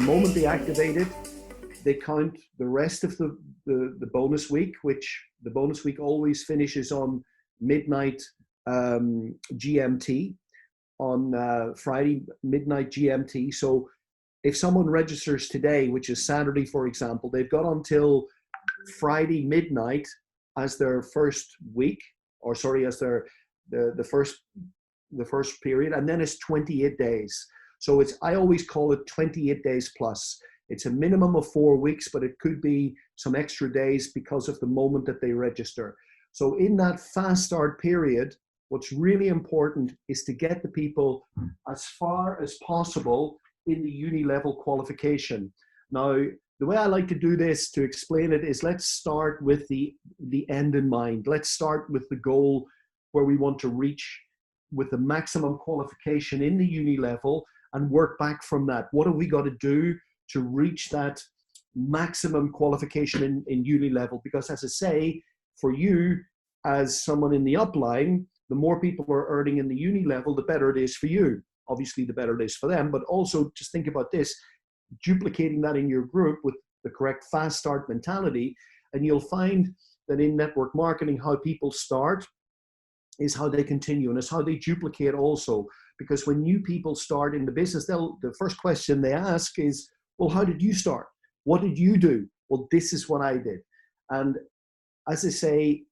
moment they activate it, they count the rest of the bonus week, which the bonus week always finishes on midnight GMT, on Friday midnight GMT. So if someone registers today, which is Saturday, for example, they've got until Friday midnight as their first week, or sorry, as their the first period, and then it's 28 days. So it's, I always call it 28 days plus. It's a minimum of 4 weeks, but it could be some extra days because of the moment that they register. So in that fast start period, what's really important is to get the people as far as possible in the uni level qualification. Now, the way I like to do this, to explain it, is let's start with the end in mind. Let's start with the goal where we want to reach with the maximum qualification in the uni level and work back from that. What have we got to do to reach that maximum qualification in uni level? Because as I say, for you as someone in the upline, the more people are earning in the uni level, the better it is for you. Obviously, the better it is for them, but also just think about this, duplicating that in your group with the correct fast start mentality, and you'll find that in network marketing, how people start is how they continue, and it's how they duplicate also. Because when new people start in the business, the first question they ask is, well, how did you start? What did you do? Well, this is what I did. And as I say,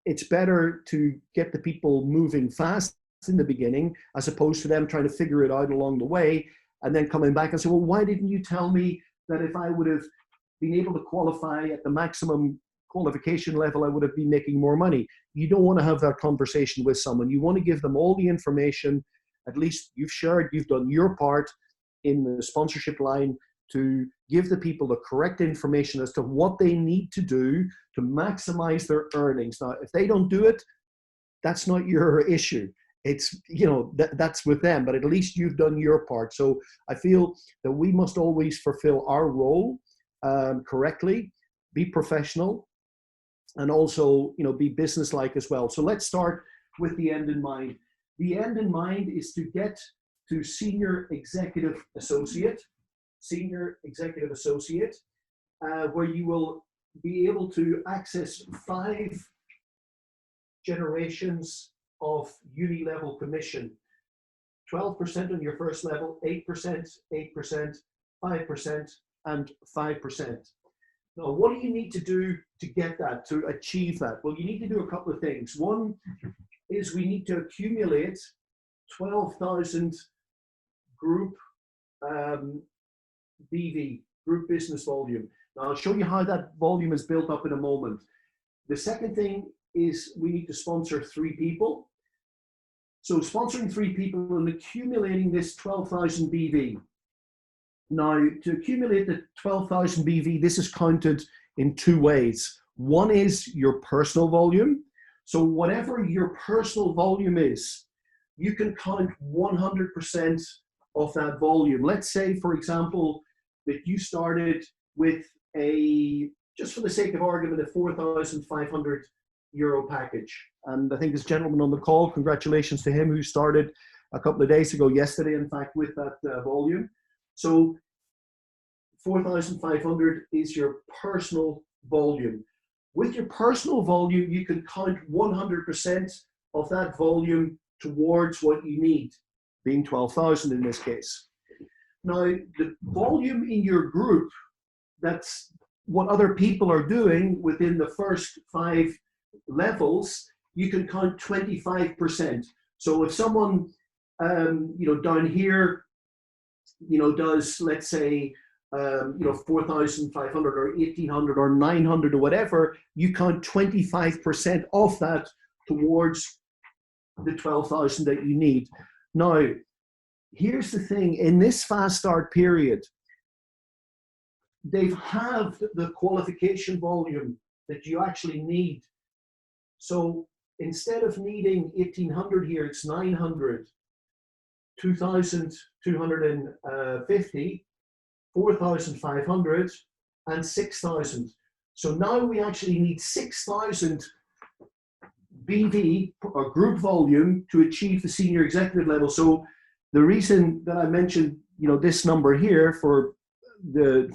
it's better to get the people moving fast in the beginning, as opposed to them trying to figure it out along the way, and then coming back and say, well, why didn't you tell me that if I would have been able to qualify at the maximum qualification level, I would have been making more money? You don't want to have that conversation with someone. You want to give them all the information. At least you've shared, you've done your part in the sponsorship line to give the people the correct information as to what they need to do to maximize their earnings. Now, if they don't do it, that's not your issue. It's, you know, that's with them, but at least you've done your part. So I feel that we must always fulfill our role correctly, be professional, and also, you know, be businesslike as well. So let's start with the end in mind. The end in mind is to get to senior executive associate, where you will be able to access 5 generations of uni level commission. 12% on your first level, 8%, 8%, 5%, and 5%. Now, what do you need to do to get that, to achieve that? Well, you need to do a couple of things. One is we need to accumulate 12,000 group BV, group business volume. Now, I'll show you how that volume is built up in a moment. The second thing is we need to sponsor 3 people. So sponsoring 3 people and accumulating this 12,000 BV. Now, to accumulate the 12,000 BV, this is counted in 2 ways. One is your personal volume. So whatever your personal volume is, you can count 100% of that volume. Let's say, for example, that you started with a, just for the sake of argument, a 4,500 euro package. And I think this gentleman on the call, congratulations to him, who started a couple of days ago, yesterday, in fact, with that volume. So 4,500 is your personal volume. With your personal volume, you can count 100% of that volume towards what you need, being 12,000 in this case. Now, the volume in your group, that's what other people are doing within the first 5 levels, you can count 25%. So if someone, you know, down here, you know, does, let's say, you know, 4,500 or 1,800 or 900 or whatever, you count 25% of that towards the 12,000 that you need. Now, here's the thing, in this fast start period, they've halved the qualification volume that you actually need. So instead of needing 1,800 here, it's 900, 2,250, 4,500, and 6,000. So now we actually need 6,000 BV or group volume to achieve the senior executive level. So the reason that I mentioned, you know, this number here for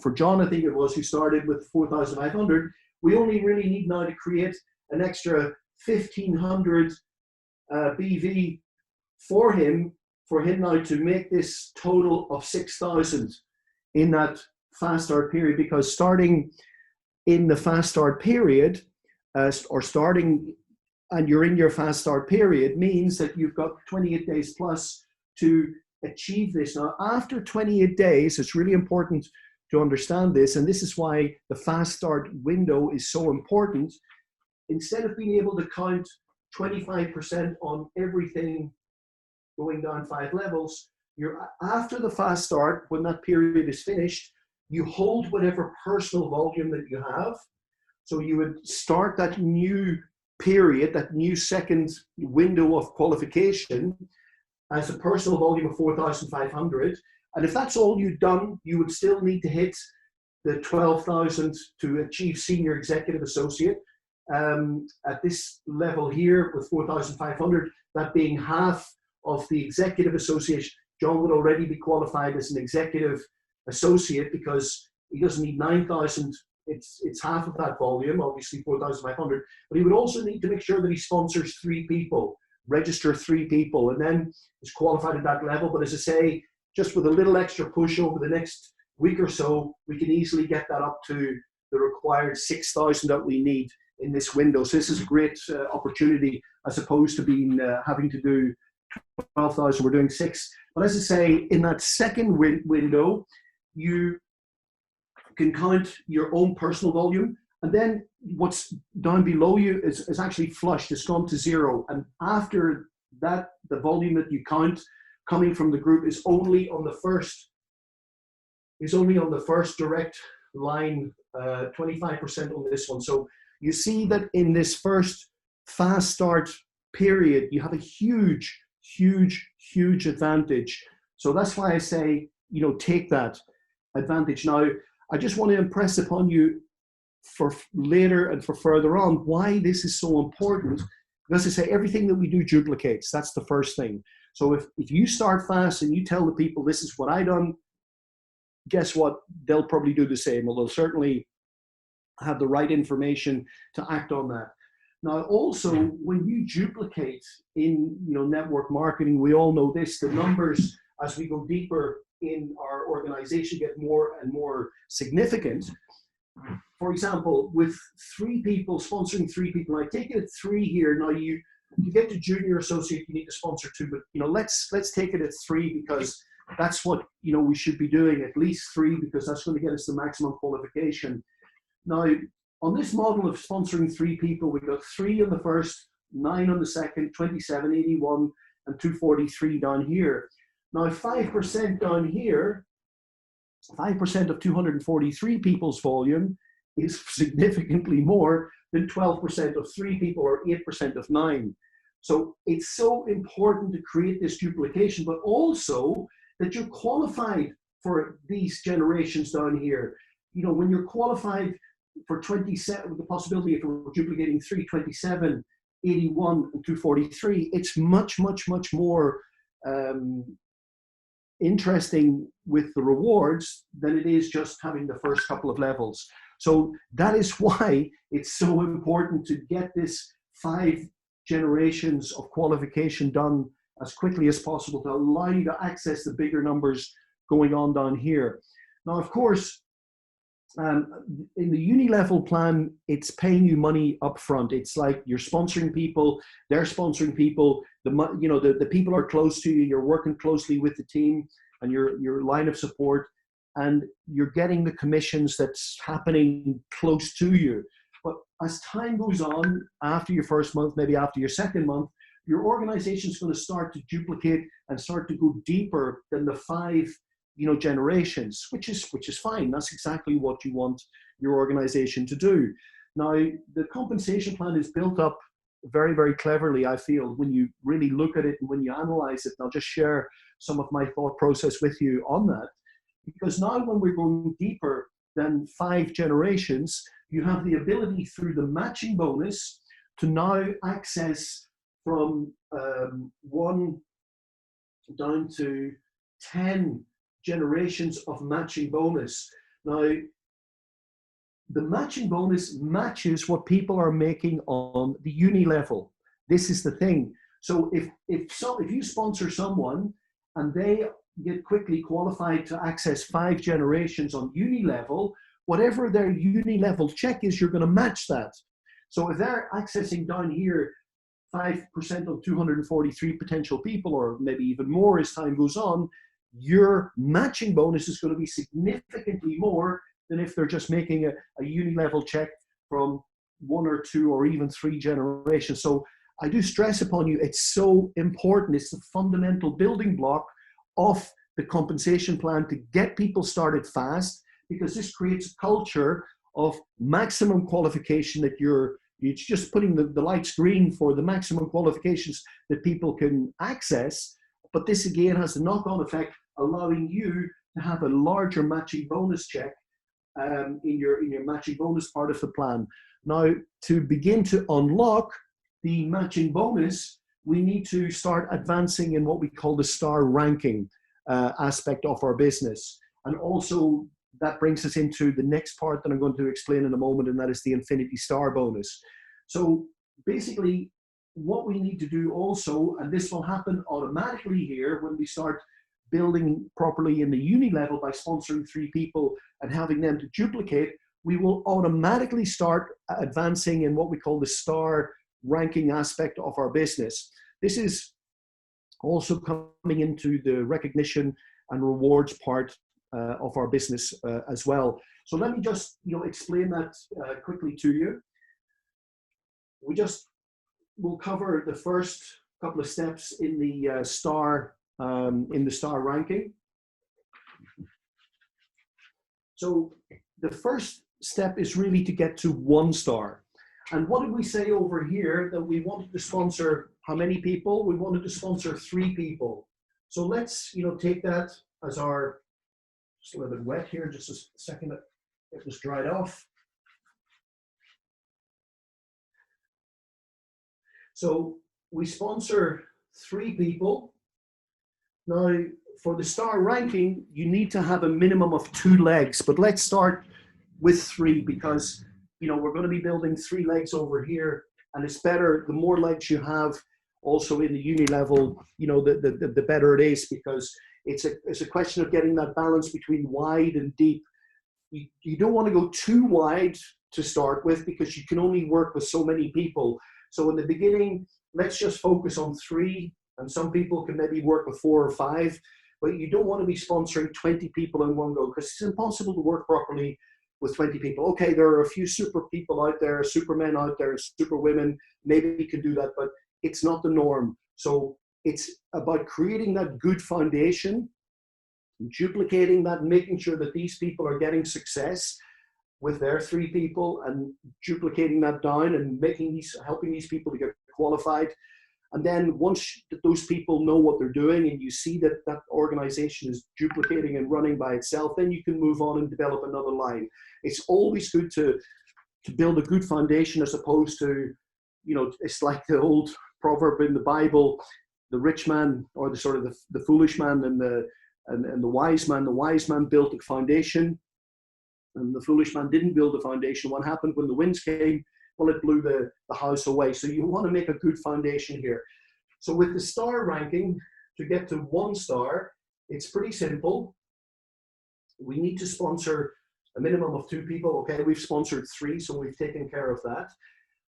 for John, I think it was, who started with 4,500, we only really need now to create an extra 1,500 BV for him now to make this total of 6,000 in that fast start period, because starting in the fast start period, or starting and you're in your fast start period, means that you've got 28 days plus to achieve this. Now, after 28 days, it's really important to understand this, and this is why the fast start window is so important. Instead of being able to count 25% on everything going down 5 levels, you're after the fast start, when that period is finished, you hold whatever personal volume that you have. So you would start that new period, that new second window of qualification, as a personal volume of 4,500. And if that's all you've done, you would still need to hit the 12,000 to achieve senior executive associate. At this level here with 4,500, that being half of the executive associate, John would already be qualified as an executive associate because he doesn't need 9,000. It's half of that volume, obviously 4,500, but he would also need to make sure that he sponsors 3 people, register 3 people, and then is qualified at that level. But as I say, just with a little extra push over the next week or so, we can easily get that up to the required 6,000 that we need in this window. So this is a great opportunity, as opposed to being having to do 12,000. We're doing 6. But as I say, in that second window, you can count your own personal volume, and then what's down below you is actually flushed. It's gone to 0, and after that, the volume that you count coming from the group is only on the first direct line, 25% on this one. So you see that in this first fast start period, you have a huge advantage. So that's why I say, take that advantage. Now, I just want to impress upon you for later and for further on why this is so important. Because I say everything that we do duplicates. That's the first thing. So if you start fast and you tell the people, this is what I done, guess what? They'll probably do the same, or they'll certainly have the right information to act on that. Now, also, when you duplicate in network marketing, we all know this, the numbers as we go deeper in our organization get more and more significant. For example, with 3 people, sponsoring 3 people, I take it at 3 here. Now you get to junior associate, you need to sponsor 2, but let's take it at 3, because that's what we should be doing, at least 3, because that's going to get us the maximum qualification. Now, on this model of sponsoring 3 people, we've got 3 on the first, 9 on the second, 27, 81, and 243 down here. Now, 5% down here, 5% of 243 people's volume is significantly more than 12% of 3 people or 8% of 9. So it's so important to create this duplication, but also that you're qualified for these generations down here. When you're qualified for 27, with the possibility of duplicating 3, 27, 81, and 243, it's much more interesting with the rewards than it is just having the first couple of levels. So that is why it's so important to get this 5 generations of qualification done as quickly as possible to allow you to access the bigger numbers going on down here. Now, of course, in the uni-level plan, it's paying you money up front. It's like you're sponsoring people, they're sponsoring people, the people are close to you, you're working closely with the team and your line of support, and you're getting the commissions that's happening close to you. But as time goes on, after your first month, maybe after your second month, your organization is going to start to duplicate and start to go deeper than the 5 generations, which is fine. That's exactly what you want your organization to do. Now, the compensation plan is built up very, very cleverly, I feel, when you really look at it and when you analyze it. And I'll just share some of my thought process with you on that. Because now when we're going deeper than 5 generations, you have the ability through the matching bonus to now access from 1 down to 10 generations of matching bonus. Now, the matching bonus matches what people are making on the uni level. This is the thing. So if you sponsor someone and they get quickly qualified to access 5 generations on uni level, whatever their uni level check is, you're going to match that. So if they're accessing down here 5% of 243 potential people, or maybe even more as time goes on, your matching bonus is going to be significantly more than if they're just making a uni level check from 1 or 2 or even 3 generations. So I do stress upon you, it's so important. It's the fundamental building block of the compensation plan to get people started fast, because this creates a culture of maximum qualification that it's just putting the lights green for the maximum qualifications that people can access. But this again has a knock-on effect, allowing you to have a larger matching bonus check in your matching bonus part of the plan. Now, to begin to unlock the matching bonus, we need to start advancing in what we call the star ranking aspect of our business. And also that brings us into the next part that I'm going to explain in a moment, and that is the Infiniti star bonus. So basically what we need to do also, and this will happen automatically here when we start building properly in the uni level by sponsoring 3 people and having them to duplicate, we will automatically start advancing in what we call the star ranking aspect of our business. This is also coming into the recognition and rewards part of our business as well. So let me just explain that quickly to you. We'll cover the first couple of steps in the star ranking. So the first step is really to get to 1 star. And what did we say over here? That we wanted to sponsor how many people? We wanted to sponsor 3 people. So let's take that as our, just a little bit wet here, just a second, get this dried off. So we sponsor 3 people. Now, for the star ranking, you need to have a minimum of 2 legs, but let's start with 3, because we're going to be building 3 legs over here, and it's better the more legs you have also in the uni level, the better it is, because it's a question of getting that balance between wide and deep. You don't want to go too wide to start with, because you can only work with so many people. So in the beginning, let's just focus on 3, and some people can maybe work with 4 or 5, but you don't want to be sponsoring 20 people in one go, because it's impossible to work properly with 20 people. Okay, there are a few super people out there, supermen out there, super women, maybe you can do that, but it's not the norm. So it's about creating that good foundation, duplicating that, making sure that these people are getting success with their 3 people, and duplicating that down and helping these people to get qualified. And then once those people know what they're doing, and you see that that organization is duplicating and running by itself, then you can move on and develop another line. It's always good to build a good foundation, as opposed to, it's like the old proverb in the Bible, the rich man, or the foolish man and the wise man. The wise man built a foundation, and the foolish man didn't build a foundation. What happened when the winds came? Well, it blew the house away. So you want to make a good foundation here. So with the star ranking, to get to 1 star, it's pretty simple. We need to sponsor a minimum of 2 people. Okay, we've sponsored 3, so we've taken care of that.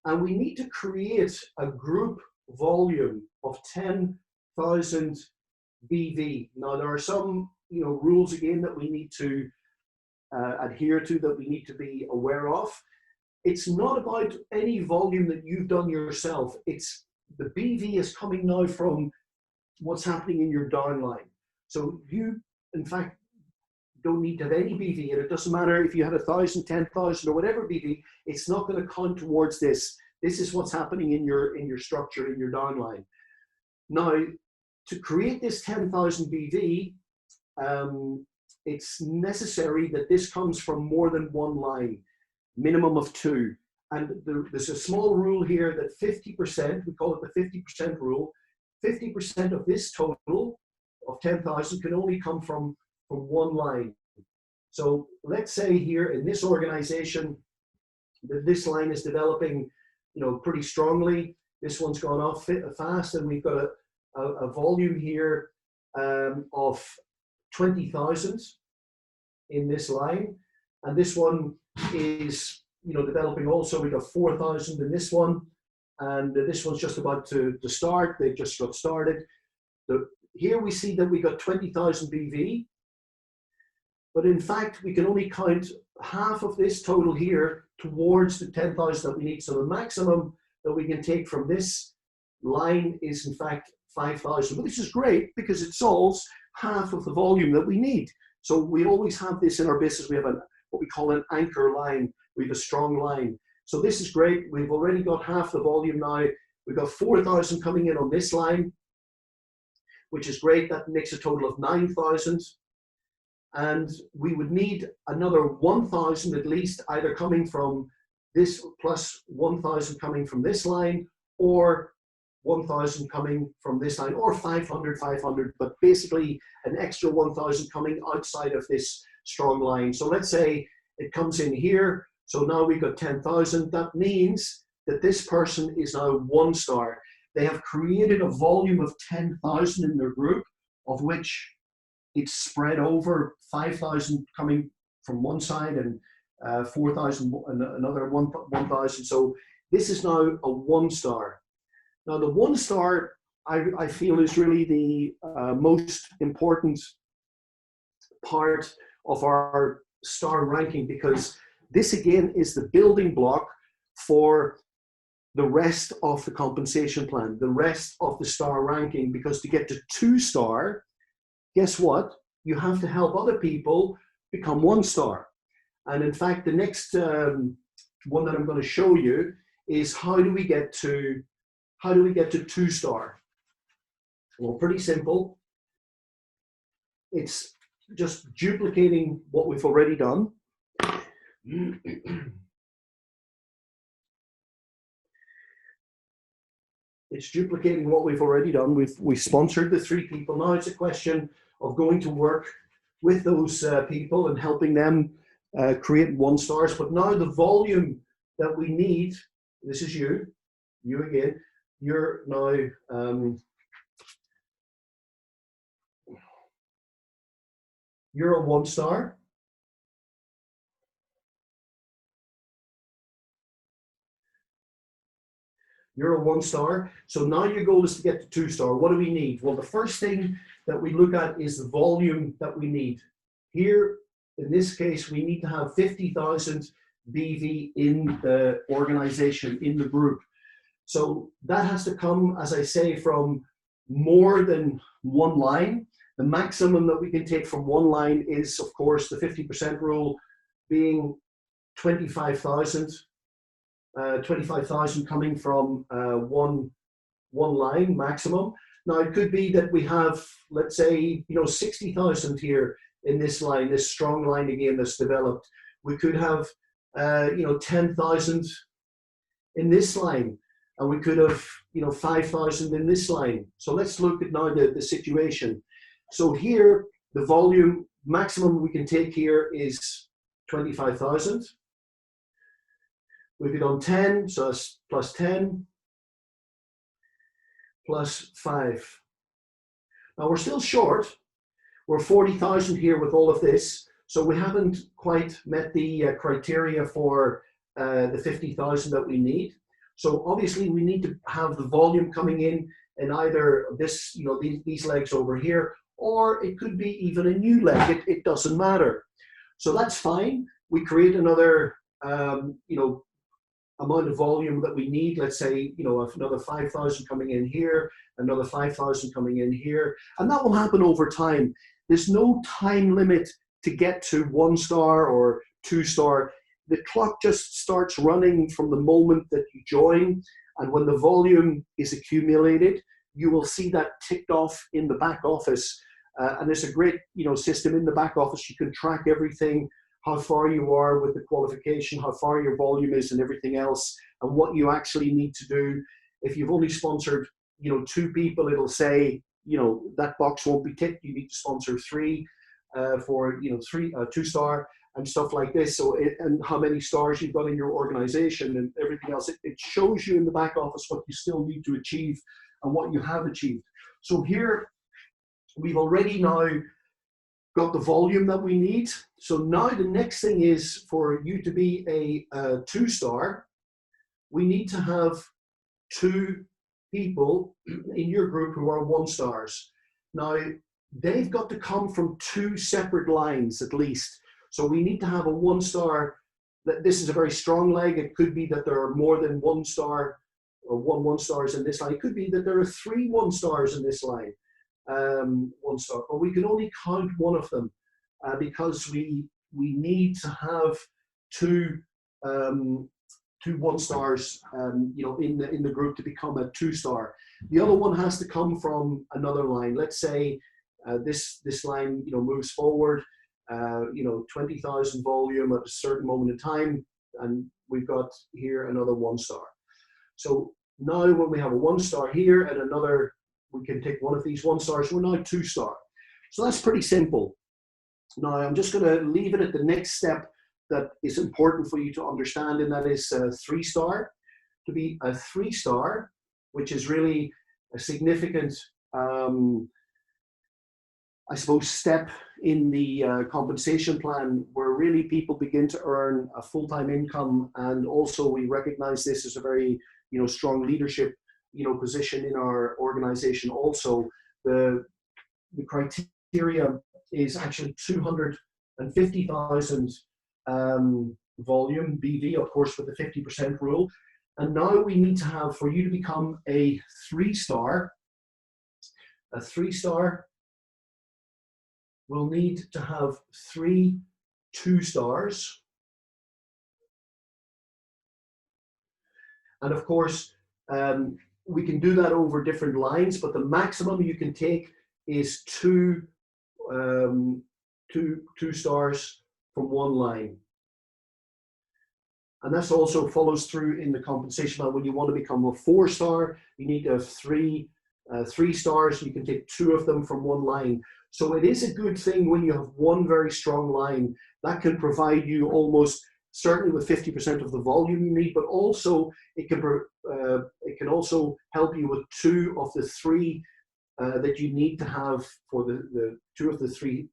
And we need to create a group volume of 10,000 BV. Now, there are some rules again that we need to adhere to, that we need to be aware of. It's not about any volume that you've done yourself. It's the BV is coming now from what's happening in your downline. So you, in fact, don't need to have any BV, and it doesn't matter if you had 1,000, 10,000, or whatever BV. It's not going to count towards this. This is what's happening in your structure, in your downline. Now, to create this 10,000 BV, it's necessary that this comes from more than 1 line. Minimum of 2. And there's a small rule here that 50%, we call it the 50% rule, 50% of this total of 10,000 can only come from from one line. So let's say here in this organization that this line is developing, pretty strongly. This one's gone off fast, and we've got a volume here of 20,000 in this line, and this one is developing also. We got 4,000 in this one, and this one's just about to start. They've just got started. Here we see that we got 20,000 BV, but in fact we can only count half of this total here towards the 10,000 that we need. So the maximum that we can take from this line is in fact 5,000, which is great because it solves half of the volume that we need. So we always have this in our business. We have what we call an anchor line. We have a strong line. So this is great. We've already got half the volume now. We've got 4,000 coming in on this line, which is great. That makes a total of 9,000. And we would need another 1,000 at least, either coming from this plus 1,000 coming from this line, or 1,000 coming from this line, or 500, but basically an extra 1,000 coming outside of this strong line. So let's say it comes in here. So now we've got 10,000. That means that this person is now 1 star. They have created a volume of 10,000 in their group, of which it's spread over 5,000 coming from one side and 4,000 and another 1,000. So this is now a 1 star. Now the 1 star I feel is really the most important part of our star ranking, because this again is the building block for the rest of the compensation plan, the rest of the star ranking, because to get to 2 star, guess what? You have to help other people become 1 star. And in fact, the next one that I'm going to show you is how do we get to 2 star? Well, pretty simple. It's just duplicating what we've already done. It's duplicating what we've already done. We've sponsored the 3 people. Now it's a question of going to work with those people and helping them create 1 stars. But now the volume that we need, this is you again, you're now, you're a 1 star. You're a 1 star. So now your goal is to get to 2 star. What do we need? Well, the first thing that we look at is the volume that we need. Here, in this case, we need to have 50,000 BV in the organization, in the group. So that has to come, as I say, from more than 1 line. The maximum that we can take from 1 line is, of course, the 50% rule, being 25,000. 25,000 coming from one line maximum. Now it could be that we have, let's say, 60,000 here in this line, this strong line again that's developed. We could have 10,000 in this line, and we could have 5,000 in this line. So let's look at now the situation. So here the volume maximum we can take here is 25,000. We've done 10, so that's plus 10, plus 5. Now we're still short. We're 40,000 here with all of this, so we haven't quite met the criteria for the 50,000 that we need. So obviously we need to have the volume coming in either this, these legs over here, or it could be even a new leg. It doesn't matter. So that's fine. We create another, amount of volume that we need. Let's say, another 5,000 coming in here, another 5,000 coming in here, and that will happen over time. There's no time limit to get to 1 star or 2 star. The clock just starts running from the moment that you join, and when the volume is accumulated, you will see that ticked off in the back office. And there's a great, system in the back office. You can track everything, how far you are with the qualification, how far your volume is and everything else, and what you actually need to do. If you've only sponsored, 2 people, it'll say, that box won't be ticked, you need to sponsor 3. for, you know, 2-star and stuff like this. So and how many stars you've got in your organization and everything else. It shows you in the back office what you still need to achieve and what you have achieved. So here we've already now got the volume that we need. So now the next thing is for you to be a 2-star, we need to have 2 people in your group who are 1-stars. Now, they've got to come from 2 separate lines at least. So we need to have a 1-star. This is a very strong leg. It could be that there are more than 1-star or 1-stars in this line. It could be that there are 3 1-stars in this line. 1-star, but we can only count one of them because we need to have 2 1-stars, you know, in the group to become a 2-star. The other one has to come from another line. Let's say this line, you know, moves forward, you know, 20,000 volume at a certain moment in time, and we've got here another 1-star. So now when we have a 1-star here and another, we can take one of these 1-stars, we're now 2-star. So that's pretty simple. Now I'm just going to leave it at the next step that is important for you to understand, and that is 3-star. To be a 3-star, which is really a significant, I suppose, step in the compensation plan, where really people begin to earn a full-time income, and also we recognize this as a very, you know, strong leadership, you know, position in our organization. Also, the criteria is actually 250,000 volume BV, of course, with the 50% rule. And now we need to have, for you to become a 3-star, we'll need to have 3 2-stars. And of course, we can do that over different lines, but the maximum you can take is 2 2-stars from one line. And that also follows through in the compensation plan. When you want to become a 4-star, you need to have 3 3-stars. You can take 2 of them from one line. So it is a good thing when you have one very strong line that can provide you almost certainly with 50% of the volume you need, but also it can also help you with 2 of the 3 that you need to have for the 2 of the 3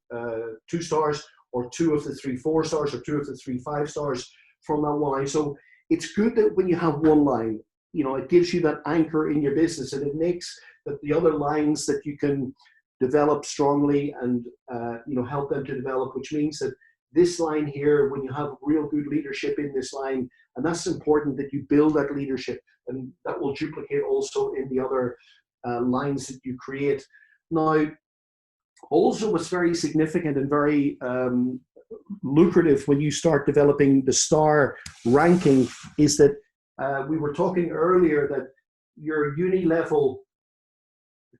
2-stars, or 2 of the 3 4-stars, or 2 of the 3 5-stars from that one line. So it's good that when you have one line, you know, it gives you that anchor in your business, and it makes that the other lines that you can develop strongly and you know, help them to develop, which means that this line here, when you have real good leadership in this line, and that's important that you build that leadership, and that will duplicate also in the other lines that you create. Now, also what's very significant and very lucrative when you start developing the star ranking is that we were talking earlier that your uni level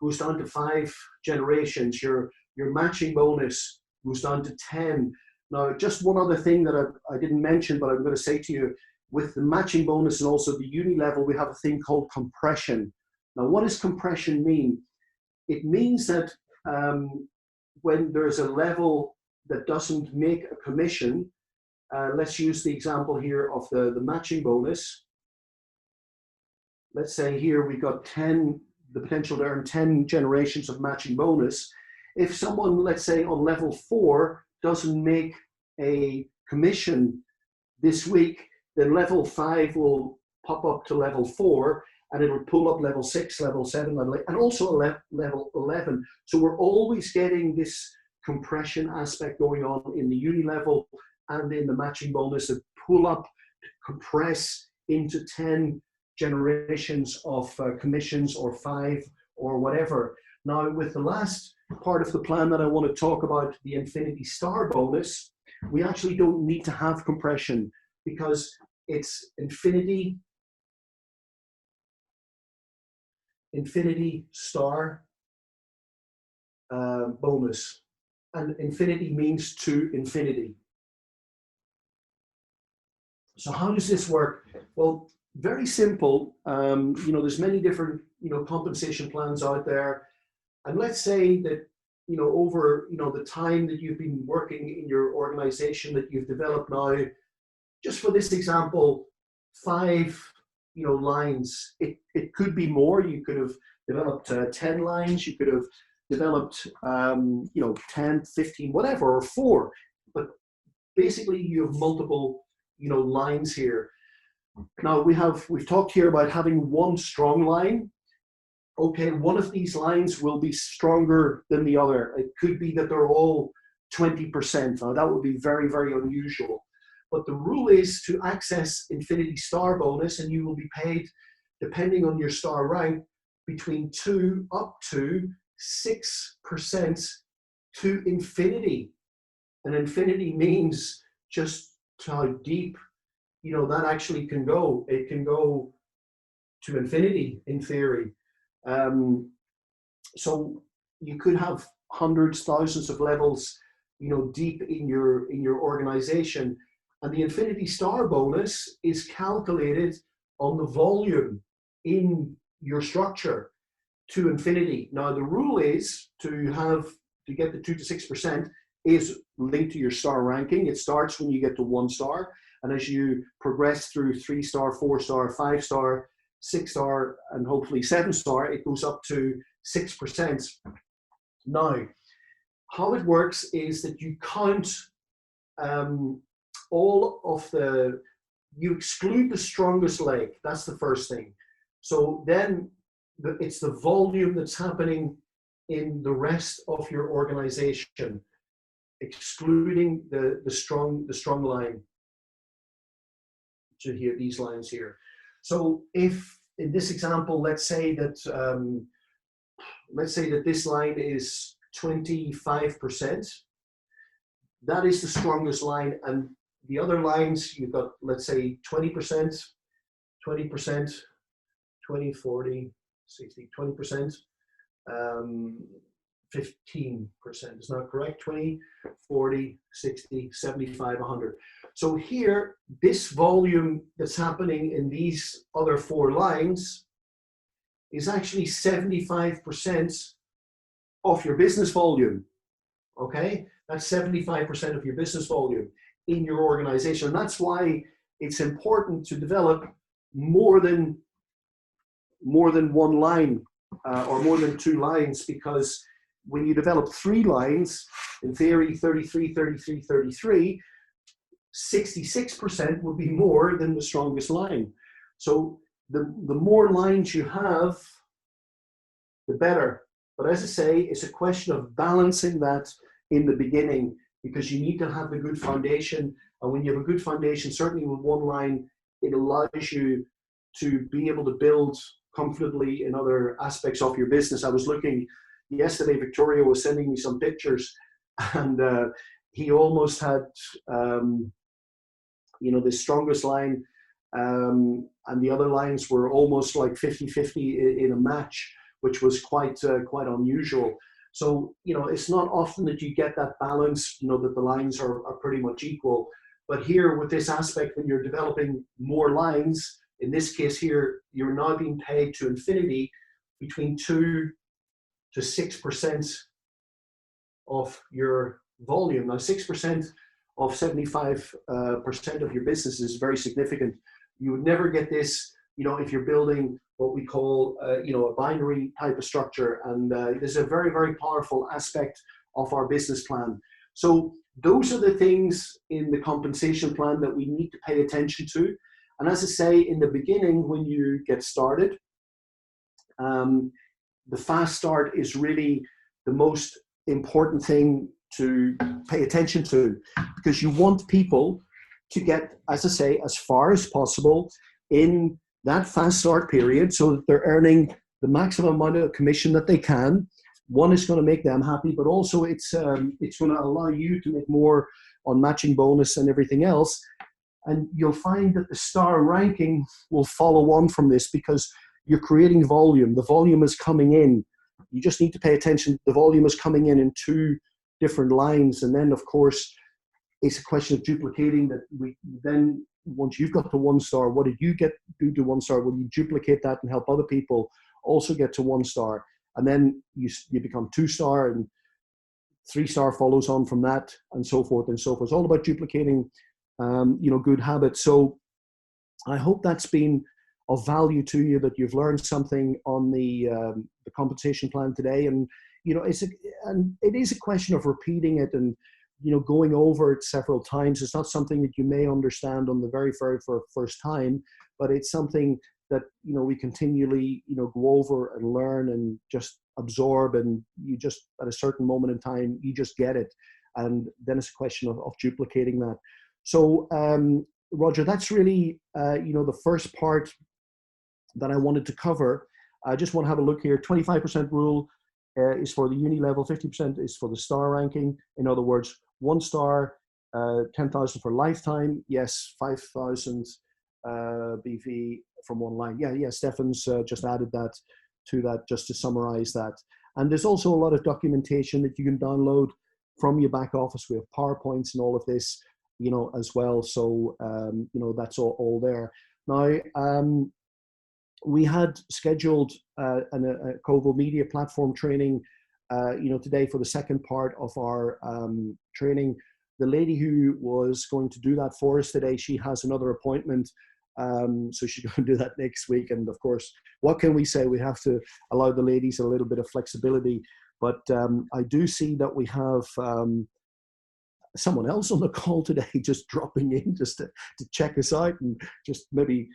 goes down to 5 generations, your matching bonus goes down to 10. Now, just one other thing that I didn't mention, but I'm going to say to you, with the matching bonus and also the uni level, we have a thing called compression. Now, what does compression mean? It means that when there's a level that doesn't make a commission, let's use the example here of the matching bonus. Let's say here we've got 10, the potential to earn 10 generations of matching bonus. If someone, let's say on level 4, doesn't make a commission this week, then level 5 will pop up to level 4, and it will pull up level 6, level 7, level 8, and also level 11. So we're always getting this compression aspect going on in the uni level and in the matching bonus, that pull up, compress into 10 generations of commissions, or 5, or whatever. Now, with the last part of the plan that I want to talk about, the Infiniti Star bonus, we actually don't need to have compression, because it's Infiniti Star bonus, and Infiniti means to infinity. So how does this work? Well, very simple. You know, there's many different, you know, compensation plans out there, and let's say that over, the time that you've been working in your organization, that you've developed now, just for this example, 5, lines. It could be more. You could have developed 10 lines. You could have developed, 10, 15, whatever, or 4. But basically, you have multiple, lines here. Now we've talked here about having one strong line. Okay, one of these lines will be stronger than the other. It could be that they're all 20%. Now that would be very, very unusual. But the rule is to access Infiniti star bonus, and you will be paid, depending on your star rank, between 2 up to 6% to infinity. And infinity means just how deep, that actually can go. It can go to infinity in theory. So you could have hundreds, thousands of levels, deep in your organization. And the Infiniti star bonus is calculated on the volume in your structure to infinity. Now the rule is to get the 2 to 6% is linked to your star ranking. It starts when you get to 1 star, and as you progress through 3 star, 4 star, 5 star, 6 star, and hopefully 7 star, it goes up to 6%. Now, how it works is that you count you exclude the strongest leg. That's the first thing. So then it's the volume that's happening in the rest of your organization, excluding the strong line. So here, these lines here. So if in this example, let's say that this line is 25%, that is the strongest line, and the other lines, you've got, let's say 20%, 20%, 20, 40, 60, 20%, 15%, is not correct, 20, 40, 60, 75, 100. So here, this volume that's happening in these other 4 lines is actually 75% of your business volume, okay? That's 75% of your business volume in your organization. And that's why it's important to develop more than 1 line or more than 2 lines, because when you develop 3 lines, in theory, 33, 33, 33, 66% would be more than the strongest line. So the more lines you have, the better. But as I say, it's a question of balancing that in the beginning, because you need to have a good foundation. And when you have a good foundation, certainly with 1 line, it allows you to be able to build comfortably in other aspects of your business. I was looking yesterday, Victoria was sending me some pictures, and he almost had, the strongest line, and the other lines were almost like 50-50 in a match, which was quite unusual. So, it's not often that you get that balance, that the lines are pretty much equal. But here with this aspect, when you're developing more lines, in this case here, you're now being paid to infinity between 2 to 6% of your volume. Now, 6% of 75% of your business is very significant. You would never get this, if you're building what we call, a binary type of structure. And this is a very, very powerful aspect of our business plan. So those are the things in the compensation plan that we need to pay attention to. And as I say, in the beginning, when you get started, the fast start is really the most important thing to pay attention to, because you want people to get, as I say, as far as possible in that fast start period, so that they're earning the maximum amount of commission that they can. One is going to make them happy, but also it's going to allow you to make more on matching bonus and everything else. And you'll find that the star ranking will follow on from this, because you're creating volume. The volume is coming in. You just need to pay attention. The volume is coming in 2 different lines. And then, of course, it's a question of duplicating that. Then once you've got to 1 star, what did you do to 1 star? Will you duplicate that and help other people also get to 1 star? And then you become 2 star, and 3-star follows on from that, and so forth and so forth. It's all about duplicating, good habits. So I hope that's been of value to you, that you've learned something on the compensation plan today. And, it is a question of repeating it and, going over it several times. It's not something that you may understand on the very, very first time, but it's something that, we continually, go over and learn and just absorb, and you just, at a certain moment in time, you just get it. And then it's a question of duplicating that. So, Roger, that's really, the first part that I wanted to cover. I just want to have a look here. 25% rule is for the uni level, 50% is for the star ranking. In other words, 1 star, 10,000 for lifetime. Yes, 5,000 BV from one line. Yeah, Stefan's just added that to that, just to summarize that. And there's also a lot of documentation that you can download from your back office. We have PowerPoints and all of this, as well. So, that's all there. Now, we had scheduled a ECOVO media platform training, today for the second part of our training. The lady who was going to do that for us today, she has another appointment. So she's going to do that next week. And of course, what can we say? We have to allow the ladies a little bit of flexibility. But I do see that we have someone else on the call today, just dropping in just to check us out and just maybe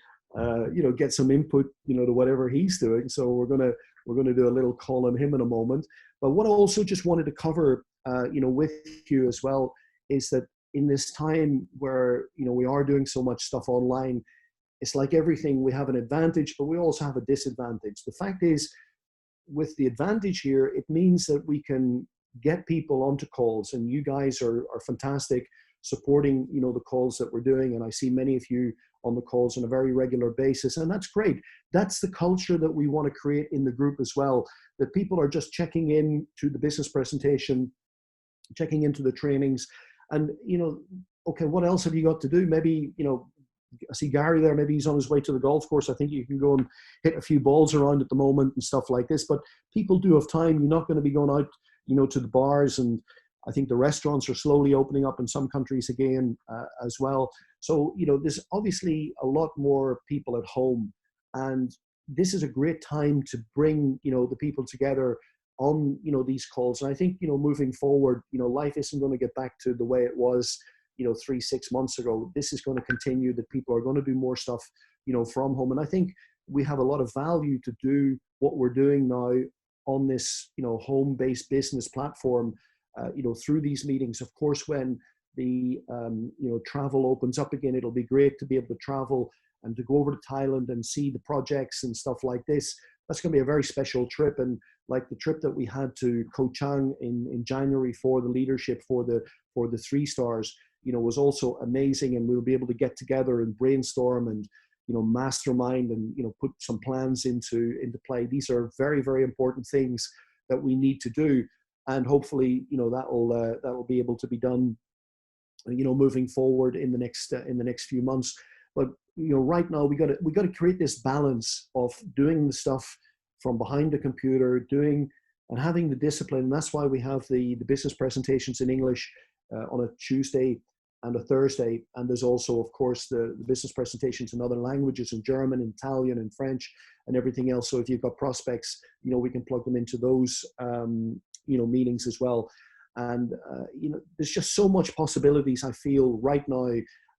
get some input, to whatever he's doing. So we're gonna do a little call on him in a moment. But what I also just wanted to cover, with you as well, is that in this time where we are doing so much stuff online, it's like everything. We have an advantage, but we also have a disadvantage. The fact is, with the advantage here, it means that we can get people onto calls, and you guys are fantastic supporting the calls that we're doing, and I see many of you on the calls on a very regular basis, and that's great. That's the culture that we want to create in the group as well, that people are just checking in to the business presentation, checking into the trainings, and okay, what else have you got to do? Maybe I see Gary there, maybe he's on his way to the golf course. I think you can go and hit a few balls around at the moment and stuff like this, but people do have time. You're not going to be going out to the bars, and I think the restaurants are slowly opening up in some countries again as well. So, there's obviously a lot more people at home, and this is a great time to bring, the people together on, these calls. And I think, moving forward, life isn't going to get back to the way it was, 3-6 months ago. This is going to continue, that people are going to do more stuff, from home. And I think we have a lot of value to do what we're doing now on this, home-based business platform, through these meetings. Of course, when the, travel opens up again, it'll be great to be able to travel and to go over to Thailand and see the projects and stuff like this. That's going to be a very special trip. And like the trip that we had to Koh Chang in January for the leadership for the 3 stars, was also amazing. And we'll be able to get together and brainstorm and, mastermind and, put some plans into play. These are very, very important things that we need to do. And hopefully, that'll be able to be done, moving forward in the next few months. But right now we got to create this balance of doing the stuff from behind the computer, doing and having the discipline. And that's why we have the business presentations in English on a Tuesday and a Thursday. And there's also, of course, the business presentations in other languages, in German, Italian, and French, and everything else. So if you've got prospects, we can plug them into those, meetings as well. And, there's just so much possibilities, I feel, right now.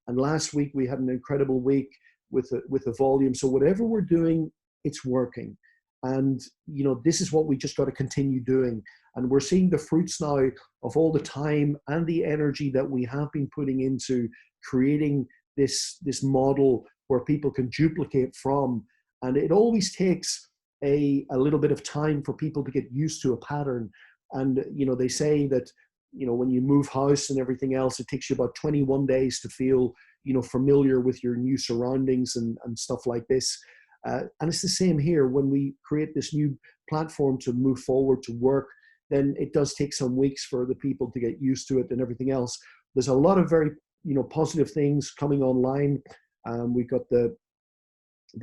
And last week we had an incredible week with the volume. So whatever we're doing, it's working. And, this is what we just got to continue doing. And we're seeing the fruits now of all the time and the energy that we have been putting into creating this model where people can duplicate from. And it always takes a little bit of time for people to get used to a pattern. And, they say that, when you move house and everything else, it takes you about 21 days to feel, familiar with your new surroundings and stuff like this. And it's the same here. When we create this new platform to move forward to work, then it does take some weeks for the people to get used to it and everything else. There's a lot of very, positive things coming online. We've got the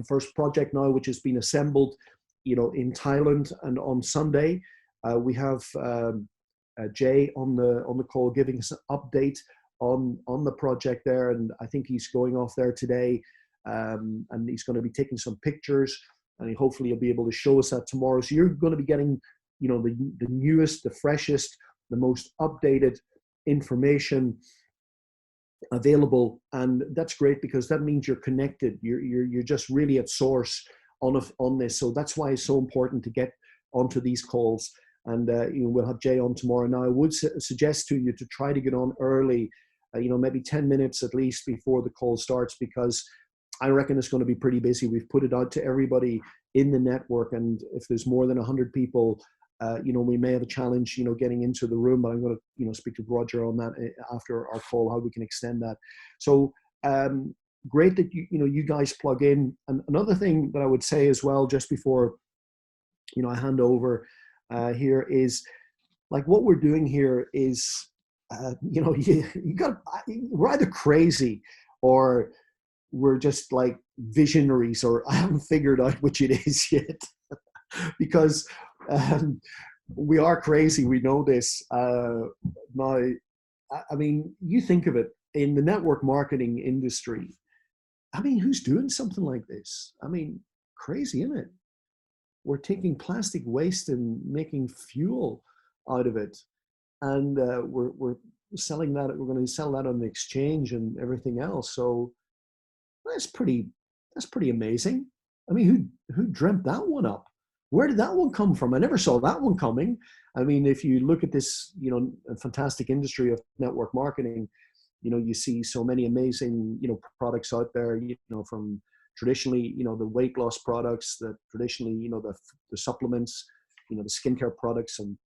first project now, which has been assembled, in Thailand, and on Sunday, we have Jay on the call, giving us an update on the project there, and I think he's going off there today, and he's going to be taking some pictures, and hopefully he'll be able to show us that tomorrow. So you're going to be getting, you know, the newest, the freshest, the most updated information available, and that's great because that means you're connected. You're just really at source on this. So that's why it's so important to get onto these calls. And you know, we'll have Jay on tomorrow. Now, I would suggest to you to try to get on early, you know, maybe 10 minutes at least before the call starts, because I reckon it's going to be pretty busy. We've put it out to everybody in the network, and if there's more than 100 people, you know, we may have a challenge, you know, getting into the room, but I'm going to, you know, speak to Roger on that after our call, how we can extend that. So great that you know, you guys plug in. And another thing that I would say as well, just before, you know, I hand over here, is like what we're doing here is, you know, we're either crazy or we're just like visionaries, or I haven't figured out which it is yet. Because we are crazy, we know this. Now, I mean, you think of it, in the network marketing industry, I mean, who's doing something like this? I mean, crazy, isn't it? We're taking plastic waste and making fuel out of it, and we're selling that. We're going to sell that on the exchange and everything else. So that's pretty amazing. I mean, who dreamt that one up? Where did that one come from? I never saw that one coming. I mean, if you look at this, you know, fantastic industry of network marketing, you know, you see so many amazing, you know, products out there, you know, from traditionally, you know, the weight loss products, that traditionally, you know, the supplements, you know, the skincare products, and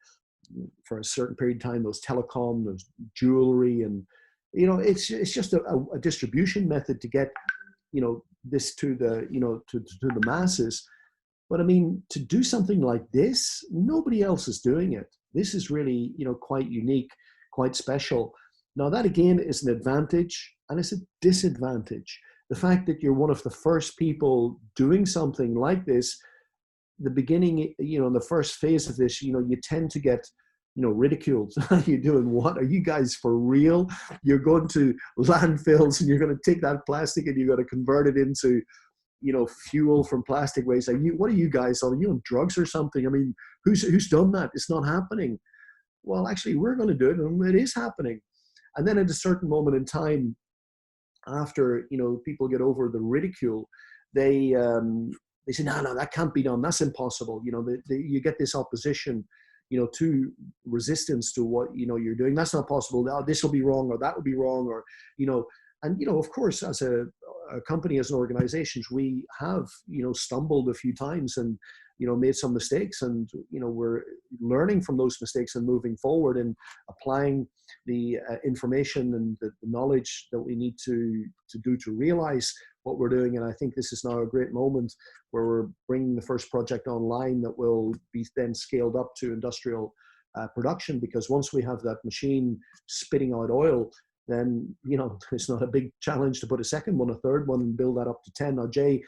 for a certain period of time, those telecom, those jewelry, and, you know, it's just a distribution method to get, you know, this to the, you know, to the masses. But I mean, to do something like this, nobody else is doing it. This is really, you know, quite unique, quite special. Now, that again is an advantage, and it's a disadvantage. The fact that you're one of the first people doing something like this, the beginning, you know, in the first phase of this, you know, you tend to get, you know, ridiculed. You're doing what? Are you guys for real? You're going to landfills and you're going to take that plastic and you're going to convert it into, you know, fuel from plastic waste. What are you guys on? Are you on drugs or something? I mean, who's done that? It's not happening. Well, actually, we're going to do it, and it is happening. And then at a certain moment in time, after, you know, people get over the ridicule, they say, no, that can't be done. That's impossible. You know, you get this opposition, you know, to resistance to what, you know, you're doing. That's not possible. Oh, this will be wrong, or that will be wrong, or, you know. And, you know, of course, as a company, as an organization, we have, you know, stumbled a few times and, you know, made some mistakes, and, you know, we're learning from those mistakes and moving forward and applying the information and the knowledge that we need to do to realize what we're doing. And I think this is now a great moment where we're bringing the first project online that will be then scaled up to industrial production, because once we have that machine spitting out oil, then, you know, it's not a big challenge to put a second one, a third one, and build that up to 10. Now, Jay,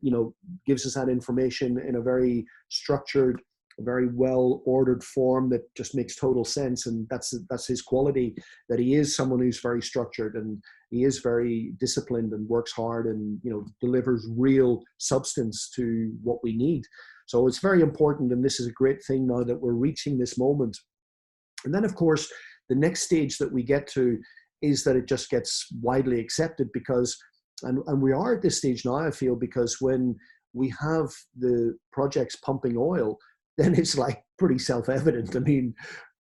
you know, gives us that information in a very structured, very well ordered form that just makes total sense. And that's his quality, that he is someone who's very structured, and he is very disciplined and works hard, and, you know, delivers real substance to what we need. So it's very important. And this is a great thing now that we're reaching this moment. And then, of course, the next stage that we get to is that it just gets widely accepted, because, and we are at this stage now, I feel, because when we have the projects pumping oil, then it's like pretty self-evident. I mean,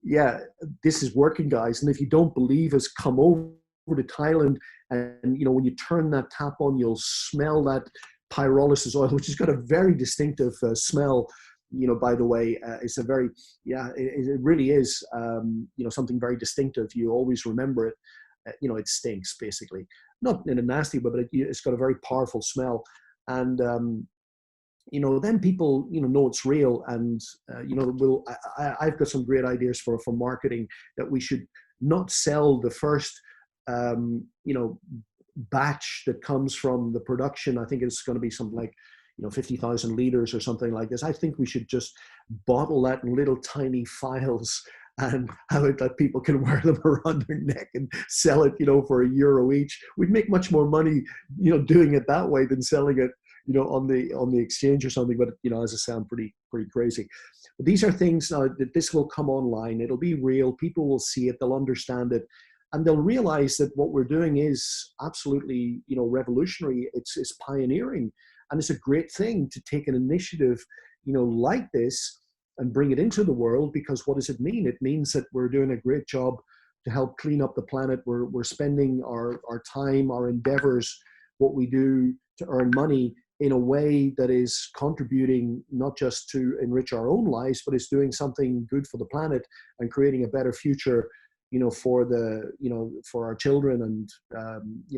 yeah, this is working, guys. And if you don't believe us, come over to Thailand, and, you know, when you turn that tap on, you'll smell that pyrolysis oil, which has got a very distinctive smell. You know, by the way, it's a very, it really is, you know, something very distinctive. You always remember it. You know, it stinks, basically. Not in a nasty way, but it's got a very powerful smell. And, you know, then people, you know it's real. And, you know, I've got some great ideas for marketing, that we should not sell the first, you know, batch that comes from the production. I think it's going to be something like, you know, 50,000 liters or something like this. I think we should just bottle that in little tiny vials and have it that people can wear them around their neck and sell it, for €1 each. We'd make much more money, doing it that way than selling it, on the exchange or something. But, as I say, I'm pretty crazy. But these are things now that this will come online. It'll be real. People will see it. They'll understand it. And they'll realize that what we're doing is absolutely, revolutionary. It's pioneering. And it's a great thing to take an initiative, like this and bring it into the world, because what does it mean? It means that we're doing a great job to help clean up the planet. We're spending our time, our endeavors, what we do to earn money in a way that is contributing not just to enrich our own lives, but it's doing something good for the planet and creating a better future, for for our children and,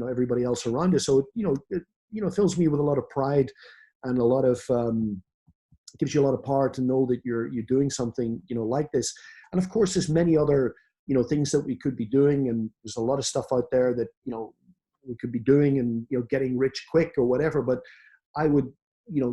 everybody else around us. So, it fills me with a lot of pride and a lot of, gives you a lot of power to know that you're doing something, like this. And of course, there's many other, things that we could be doing. And there's a lot of stuff out there that, we could be doing and, getting rich quick or whatever. But I would,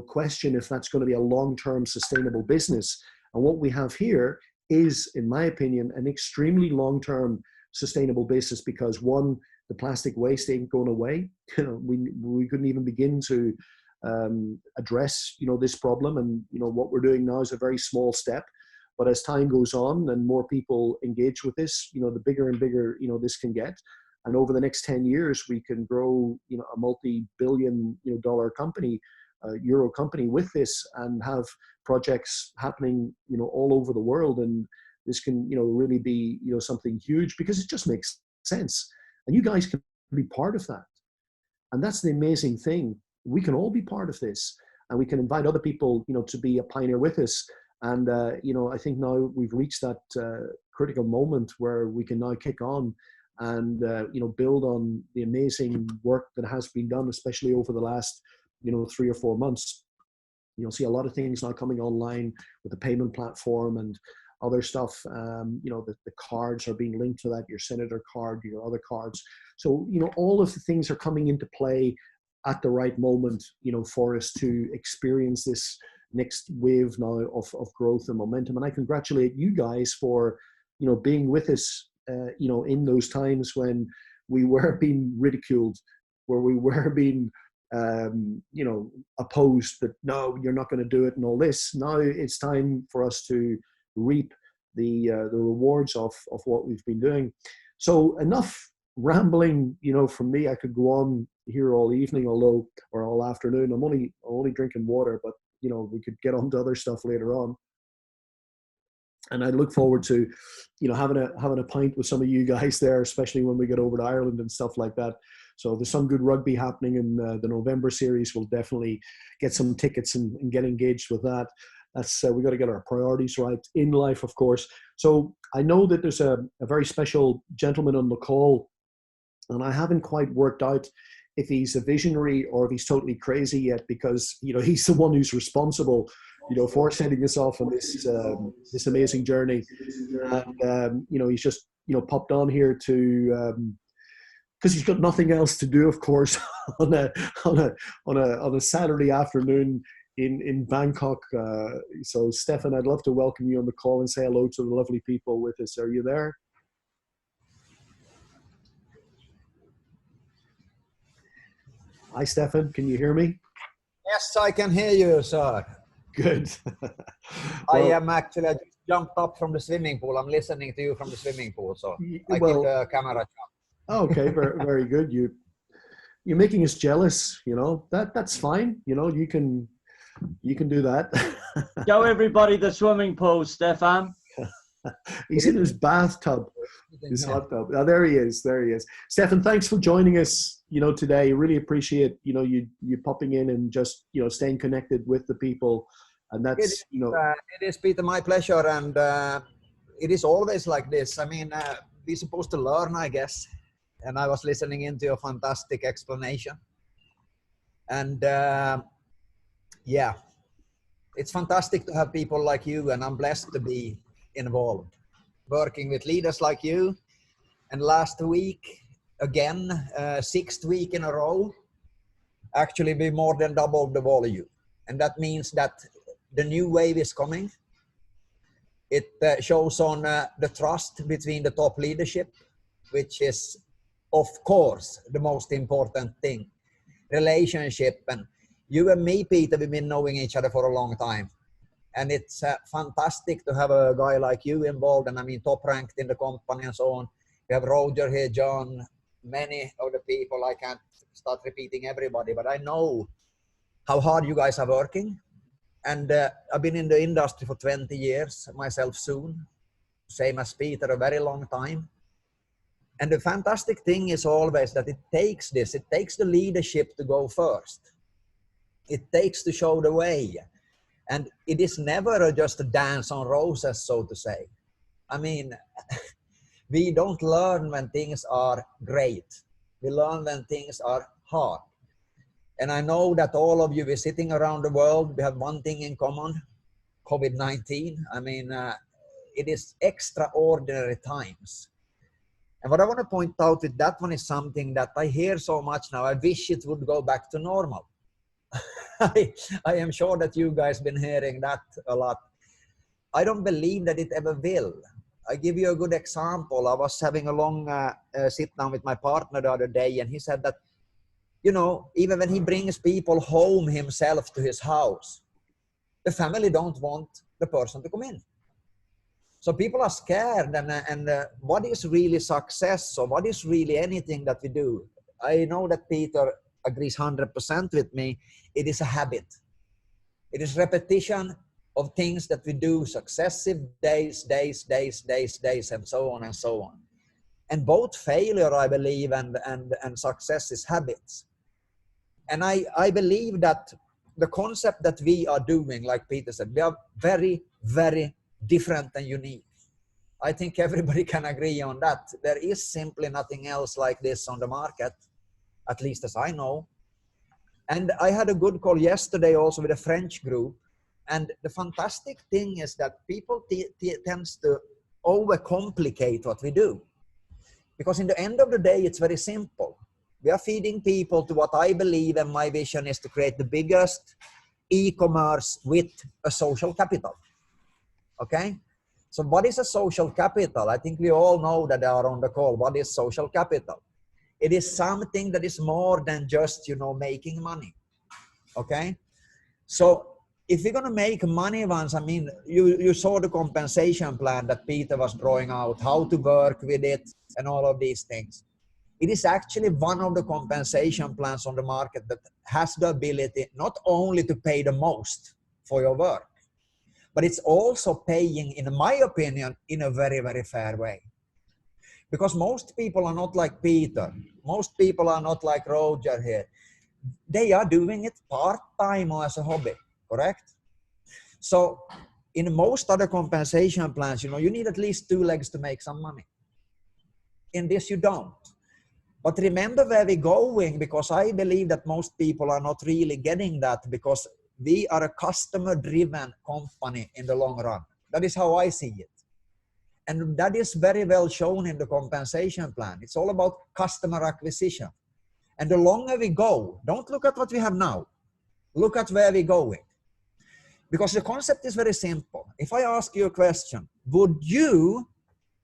question if that's going to be a long-term sustainable business. And what we have here is, in my opinion, an extremely long-term sustainable business, because one, the plastic waste ain't going away. We couldn't even begin to address, this problem. And, what we're doing now is a very small step. But as time goes on and more people engage with this, the bigger and bigger, this can get. And over the next 10 years, we can grow, a multi-billion, dollar company, euro company with this, and have projects happening, all over the world. And this can, really be, something huge, because it just makes sense. And you guys can be part of that. And that's the amazing thing. We can all be part of this, and we can invite other people, to be a pioneer with us. And, I think now we've reached that critical moment where we can now kick on and, build on the amazing work that has been done, especially over the last, 3 or 4 months. You'll see a lot of things now coming online with the payment platform and other stuff. The cards are being linked to that, your senator card, your other cards. So, all of the things are coming into play at the right moment, for us to experience this next wave now of growth and momentum. And I congratulate you guys for, being with us, in those times when we were being ridiculed, where we were being, opposed, that no, you're not going to do it and all this. Now it's time for us to reap the rewards of what we've been doing. So enough rambling, from me. I could go on here all evening, or all afternoon. I'm only drinking water, but we could get on to other stuff later on. And I look forward to, having a pint with some of you guys there, especially when we get over to Ireland and stuff like that. So there's some good rugby happening in the November series. We'll definitely get some tickets and get engaged with that. That's we got to get our priorities right in life, of course. So I know that there's a very special gentleman on the call, and I haven't quite worked out if he's a visionary or if he's totally crazy yet, because he's the one who's responsible, for setting us off on this amazing journey. And he's just popped on here to because he's got nothing else to do, of course, on a Saturday afternoon in Bangkok. So Staffan, I'd love to welcome you on the call and say hello to the lovely people with us. Are you there? Hi, Staffan. Can you hear me? Yes, I can hear you, sir. Good. I am actually, I just jumped up from the swimming pool. I'm listening to you from the swimming pool, so I keep the camera up. Okay, very, very good. You're making us jealous. That's fine. You can do that. Show everybody the swimming pool, Staffan. He's in his bathtub, his hot tub. Oh, there he is. Staffan, thanks for joining us, today. Really appreciate, you popping in and just, staying connected with the people. And that's, it is, Peter, my pleasure. And it is always like this. I mean, we're supposed to learn, I guess. And I was listening into your fantastic explanation. And yeah, it's fantastic to have people like you, and I'm blessed to be involved, working with leaders like you. And last week, again, 6th week in a row, actually we more than doubled the volume. And that means that the new wave is coming. It shows on the trust between the top leadership, which is, of course, the most important thing. Relationship. And you and me, Peter, we've been knowing each other for a long time. And it's fantastic to have a guy like you involved, and I mean top ranked in the company and so on. We have Roger here, John, many of the people. I can't start repeating everybody, but I know how hard you guys are working. And I've been in the industry for 20 years myself soon, same as Peter, a very long time. And the fantastic thing is always that it takes the leadership to go first. It takes to show the way. And it is never just a dance on roses, so to say. I mean, we don't learn when things are great. We learn when things are hard. And I know that all of you are sitting around the world. We have one thing in common, COVID-19. I mean, it is extraordinary times. And what I want to point out with that one is something that I hear so much now. I wish it would go back to normal. I am sure that you guys been hearing that a lot. I don't believe that it ever will. I give you a good example. I was having a long sit down with my partner the other day, and he said that, you know, even when he brings people home himself to his house, the family don't want the person to come in. So people are scared, and what is really success, or what is really anything that we do? I know that Peter agrees 100% with me. It is a habit. It is repetition of things that we do, successive days, and so on and so on. And both failure, I believe, and success is habits. And I believe that the concept that we are doing, like Peter said, we are very, very different and unique. I think everybody can agree on that. There is simply nothing else like this on the market, at least as I know. And I had a good call yesterday also with a French group. And the fantastic thing is that people tends to overcomplicate what we do. Because in the end of the day, it's very simple. We are feeding people to what I believe, and my vision is to create the biggest e-commerce with a social capital. Okay? So what is a social capital? I think we all know that they are on the call. What is social capital? It is something that is more than just, you know, making money. Okay? So if we're going to make money once, I mean, you saw the compensation plan that Peter was drawing out, how to work with it and all of these things. It is actually one of the compensation plans on the market that has the ability not only to pay the most for your work, but it's also paying, in my opinion, in a very, very fair way. Because most people are not like Peter. Most people are not like Roger here. They are doing it part-time or as a hobby, correct? So in most other compensation plans, you know, you need at least 2 legs to make some money. In this, you don't. But remember where we're going, because I believe that most people are not really getting that, because we are a customer-driven company in the long run. That is how I see it. And that is very well shown in the compensation plan. It's all about customer acquisition. And the longer we go, don't look at what we have now. Look at where we're going. Because the concept is very simple. If I ask you a question, would you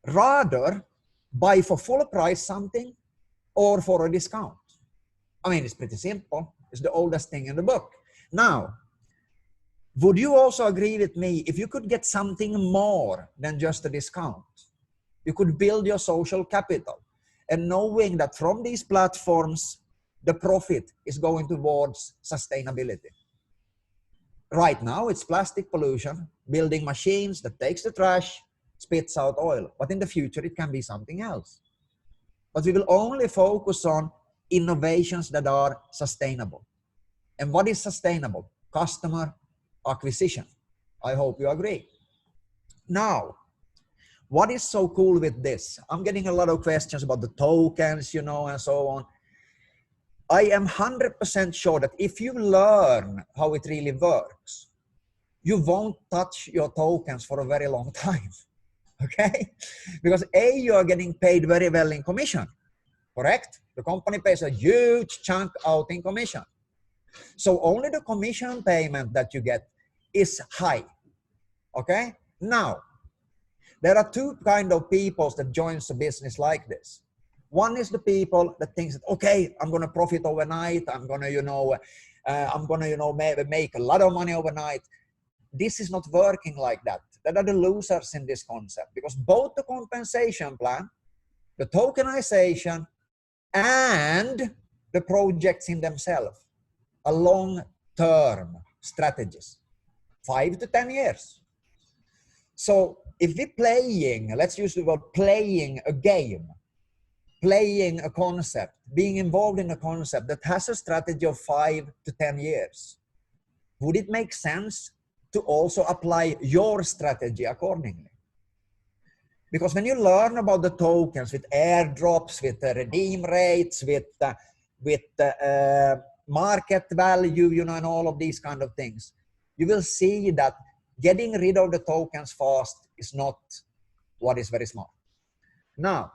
rather buy for full price something or for a discount? I mean, it's pretty simple. It's the oldest thing in the book. Now, would you also agree with me, if you could get something more than just a discount, you could build your social capital, and knowing that from these platforms, the profit is going towards sustainability. Right now, it's plastic pollution, building machines that takes the trash, spits out oil. But in the future, it can be something else. But we will only focus on innovations that are sustainable. And what is sustainable? Customer acquisition. I hope you agree. Now, what is so cool with this? I'm getting a lot of questions about the tokens, you know, and so on. I am 100% sure that if you learn how it really works, you won't touch your tokens for a very long time. Okay? Because A, you are getting paid very well in commission. Correct? The company pays a huge chunk out in commission. So only the commission payment that you get is high. Okay? Now, There are two kind of people that joins a business like this. One is the people that thinks that, okay, I'm going to profit overnight. I'm going to, maybe make a lot of money overnight. This is not working like that. There are the losers in this concept, because both the compensation plan, the tokenization, and the projects in themselves are long-term strategies, 5 to 10 years. So if we're playing, let's use the word playing a game, playing a concept, being involved in a concept that has a strategy of 5 to 10 years, would it make sense to also apply your strategy accordingly? Because when you learn about the tokens with airdrops, with redeem rates, with market value, you know, and all of these kind of things, you will see that getting rid of the tokens fast is not what is very smart. Now,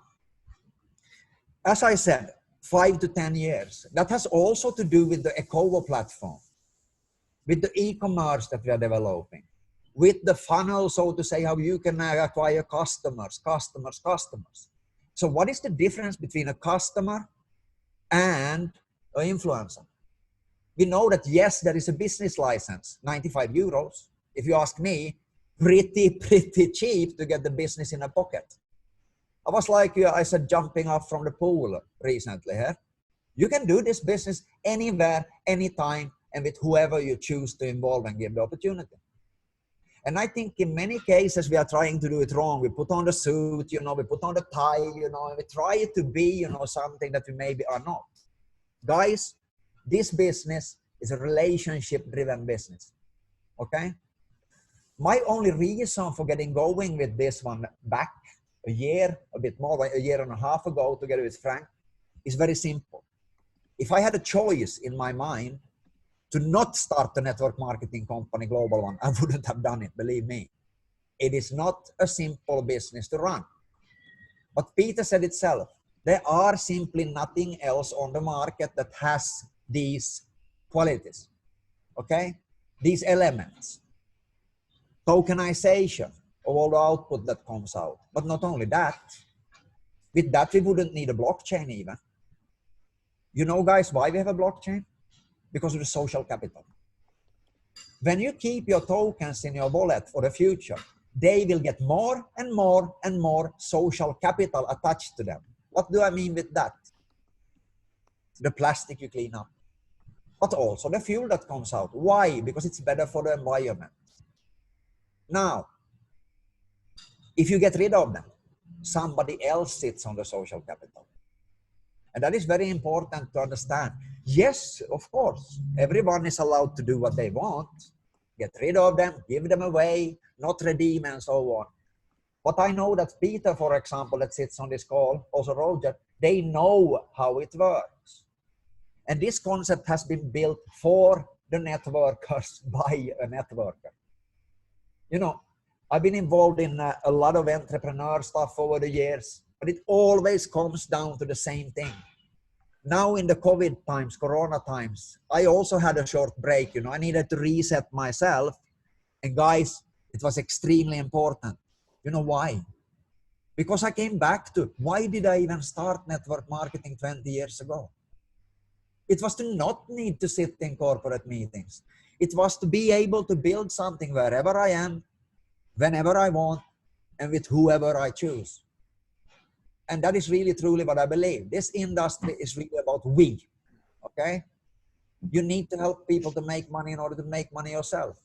as I said, 5 to 10 years. That has also to do with the ECOVO platform, with the e-commerce that we are developing, with the funnel, so to say, how you can acquire customers. So what is the difference between a customer and an influencer? We know that, yes, there is a business license, 95 euros. If you ask me, pretty cheap to get the business in a pocket. I was like, I said, jumping off from the pool recently here. You can do this business anywhere, anytime, and with whoever you choose to involve and give the opportunity. And I think in many cases, we are trying to do it wrong. We put on the suit, you know, we put on the tie, you know, and we try to be, you know, something that we maybe are not. Guys, this business is a relationship-driven business, okay? My only reason for getting going with this one back a year, a bit more, like a year and a half ago, together with Frank, is very simple. If I had a choice in my mind to not start a network marketing company, global one, I wouldn't have done it, believe me. It is not a simple business to run. But Peter said itself, there are simply nothing else on the market that has these qualities, okay? These elements. Tokenization of all the output that comes out. But not only that, with that we wouldn't need a blockchain even. You know, guys, why we have a blockchain? Because of the social capital. When you keep your tokens in your wallet for the future, they will get more and more and more social capital attached to them. What do I mean with that? The plastic you clean up, but also the fuel that comes out. Why? Because it's better for the environment. Now, if you get rid of them, somebody else sits on the social capital. And that is very important to understand. Yes, of course, everyone is allowed to do what they want. Get rid of them, give them away, not redeem and so on. But I know that Peter, for example, that sits on this call, also Roger, they know how it works. And this concept has been built for the networkers by a networker. You know, I've been involved in a lot of entrepreneur stuff over the years, but it always comes down to the same thing. Now in the COVID times, Corona times, I also had a short break, you know, I needed to reset myself. And guys, it was extremely important. You know why? Because I came back to, why did I even start network marketing 20 years ago? It was to not need to sit in corporate meetings. It was to be able to build something wherever I am, whenever I want, and with whoever I choose. And that is really truly what I believe. This industry is really about we, okay? You need to help people to make money in order to make money yourself.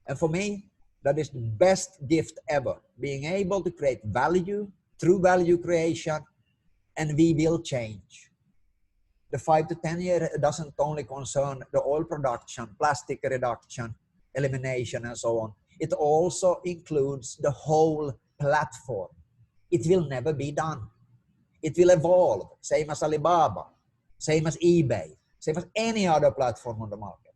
And for me, that is the best gift ever, being able to create value through value creation, and we will change. The 5 to 10 year doesn't only concern the oil production, plastic reduction, elimination, and so on. It also includes the whole platform. It will never be done. It will evolve, same as Alibaba, same as eBay, same as any other platform on the market.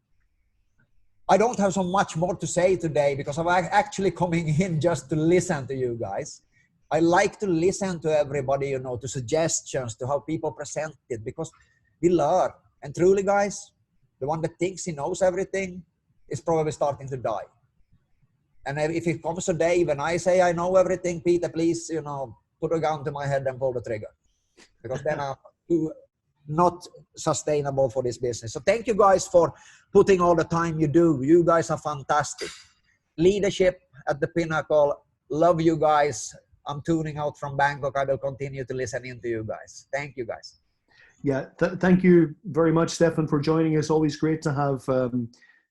I don't have so much more to say today because I'm actually coming in just to listen to you guys. I like to listen to everybody, you know, to suggestions, to how people present it, because we learn. And truly, guys, the one that thinks he knows everything is probably starting to die. And if it comes a day when I say I know everything, Peter, please, put a gun to my head and pull the trigger. Because then I'm not sustainable for this business. So thank you guys for putting all the time you do. You guys are fantastic. Leadership at the pinnacle. Love you guys. I'm tuning out from Bangkok. I will continue to listen in to you guys. Thank you guys. Yeah, thank you very much, Stefan, for joining us. Always great to have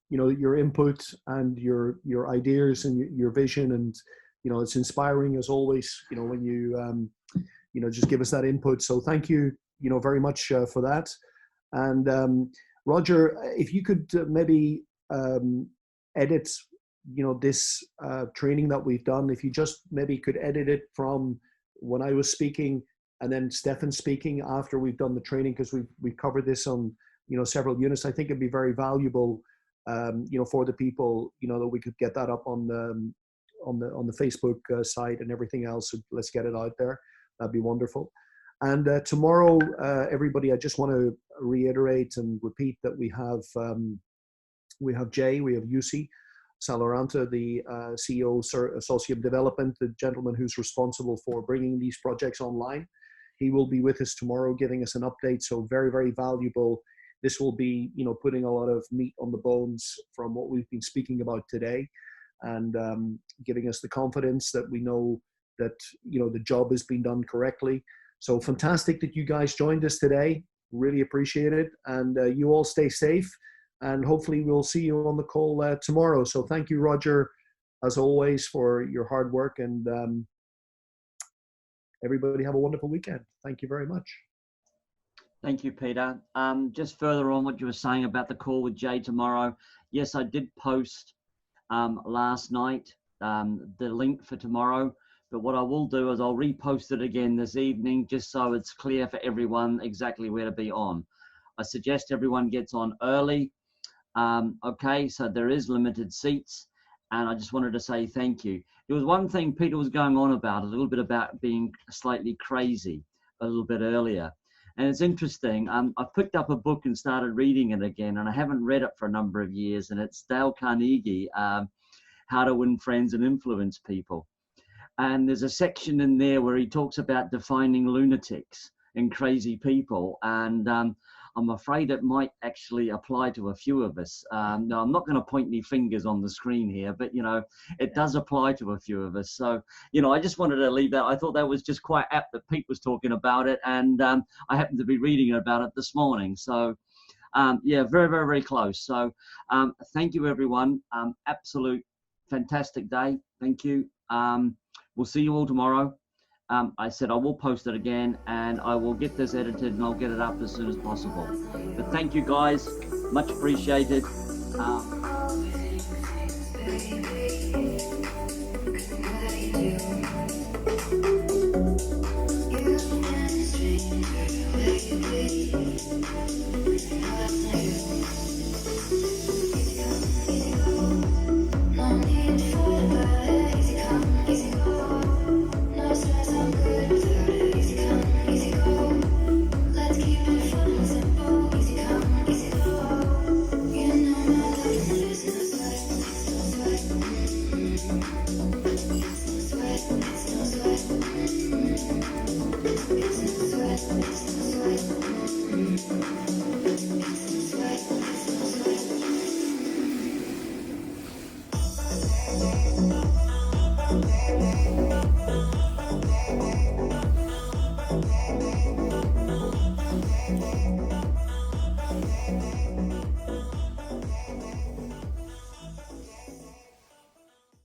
your input and your ideas and your vision, and it's inspiring as always. When you just give us that input. So thank you, very much for that. And Roger, if you could maybe edit, this training that we've done. If you just maybe could edit it from when I was speaking and then Stefan speaking after we've done the training, because we've covered this on several units. I think it'd be very valuable, for the people, that we could get that up on the Facebook site and everything else. So let's get it out there. That'd be wonderful. And tomorrow, everybody, I just want to reiterate and repeat that we have Jay, we have Jussi Saloranta, the CEO of Socium Development, the gentleman who's responsible for bringing these projects online. He will be with us tomorrow, giving us an update. So very, very valuable. This will be, putting a lot of meat on the bones from what we've been speaking about today, and giving us the confidence that we know that, the job has been done correctly. So fantastic that you guys joined us today. Really appreciate it. And you all stay safe, and hopefully we'll see you on the call tomorrow. So thank you, Roger, as always, for your hard work, and everybody have a wonderful weekend. Thank you very much. Thank you, Peter. Just further on what you were saying about the call with Jay tomorrow. Yes, I did post last night the link for tomorrow, but what I will do is I'll repost it again this evening, just so it's clear for everyone exactly where to be on. I suggest everyone gets on early. Okay, so there is limited seats, and I just wanted to say thank you. There was one thing Peter was going on about, a little bit about being slightly crazy a little bit earlier. And it's interesting, I picked up a book and started reading it again, and I haven't read it for a number of years, and it's Dale Carnegie, How to Win Friends and Influence People. And there's a section in there where he talks about defining lunatics and crazy people, and I'm afraid it might actually apply to a few of us. No, I'm not going to point any fingers on the screen here, but, it does apply to a few of us. So, I just wanted to leave that. I thought that was just quite apt that Pete was talking about it, and I happened to be reading about it this morning. So, yeah, very, very, very close. So thank you, everyone. Absolute fantastic day. Thank you. We'll see you all tomorrow. I said I will post it again, and I will get this edited, and I'll get it up as soon as possible. But thank you, guys. Much appreciated.